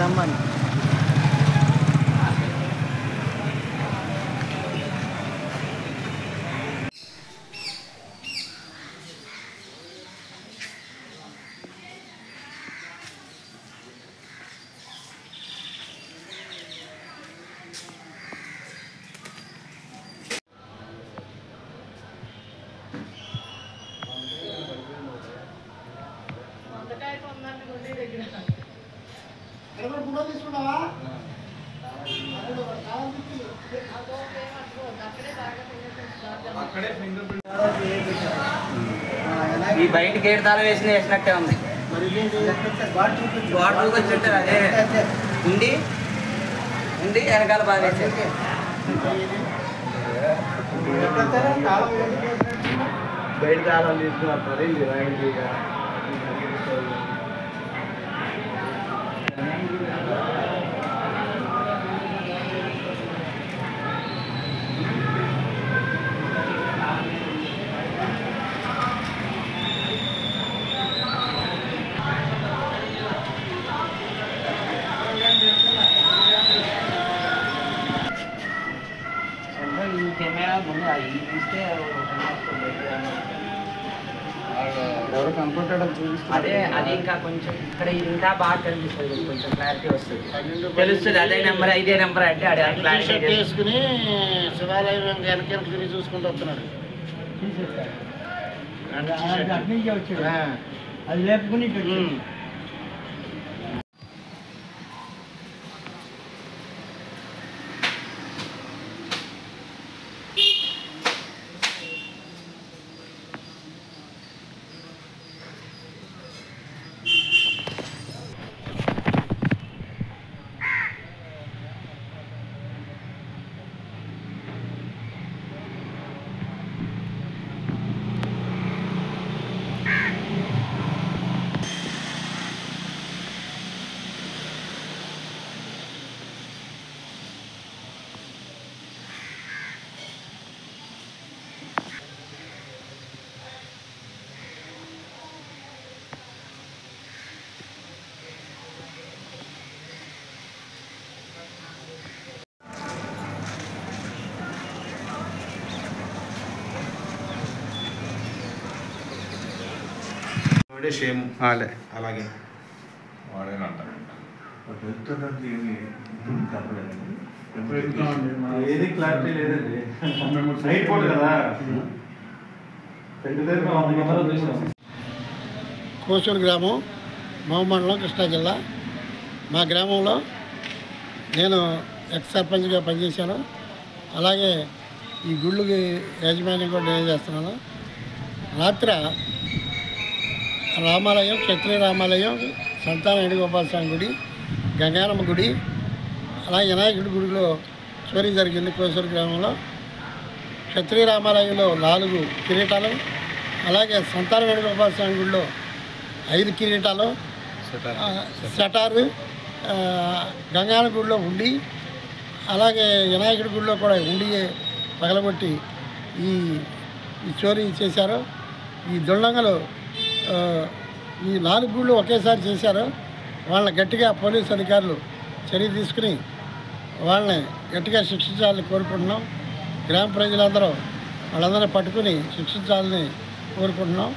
స్తంభాన్ని. ఈ బయట గేట్ తాళం వేసినట్టే ఉంది. వాటర్ వచ్చినట్టే అదే ఉండి ఉండి వెనకాల బాగా వేసేది. బయట తాళం తీసుకున్నారు. కెమెరా ముందు అవి తీస్తే ఎవరు కనుక్కుంటాడో చూపిస్తారు. అదే అది ఇంకా కొంచెం ఇక్కడ ఇంకా బాగా కనిపిస్తుంది, కొంచెం క్లారిటీ వస్తుంది, తెలుస్తుంది. అదే నెంబర్ ఇదే నెంబర్ అంటే అదే క్లారిటీ వేసుకుని శివాలయం వెనక తిరిగి చూసుకుంటూ వస్తున్నాడు. అది లేపుకుని సేమ్ అలాగే ఏది క్లారిటీ లేదండి. నైట్ పూట కదా. కోసూరు గ్రామం, మహమండలం, కృష్ణా జిల్లా. మా గ్రామంలో నేను ఎక్స్ సర్పంచ్గా పనిచేశాను. అలాగే ఈ గుళ్ళకి యాజమాన్యం కూడా నేను చేస్తున్నాను. రాత్రి రామాలయం, క్షత్రియ రామాలయం, సంతాన వేణుగోపాల స్వామి గుడి, గంగారమ్మ గుడి, అలాగే వినాయకుడి గుడిలో చోరీ జరిగింది కోసూరు గ్రామంలో. క్షత్రియ రామాలయంలో 4 కిరీటాలు, అలాగే సంతాన వేణుగోపాల స్వామి గుడిలో 5 కిరీటాలు, సెటారు, గంగాన గుడిలో ఉండి, అలాగే వినాయకుడి గుడిలో కూడా ఉండి పగలగొట్టి ఈ చోరీ చేశారు. ఈ దుండంగలు ఈ 4 గుళ్ళు ఒకేసారి చేశారు. వాళ్ళని గట్టిగా పోలీసు అధికారులు చర్య తీసుకుని వాళ్ళని గట్టిగా శిక్షించాలని కోరుకుంటున్నాం. గ్రామ ప్రజలందరూ వాళ్ళందరినీ పట్టుకుని శిక్షించాలని కోరుకుంటున్నాం.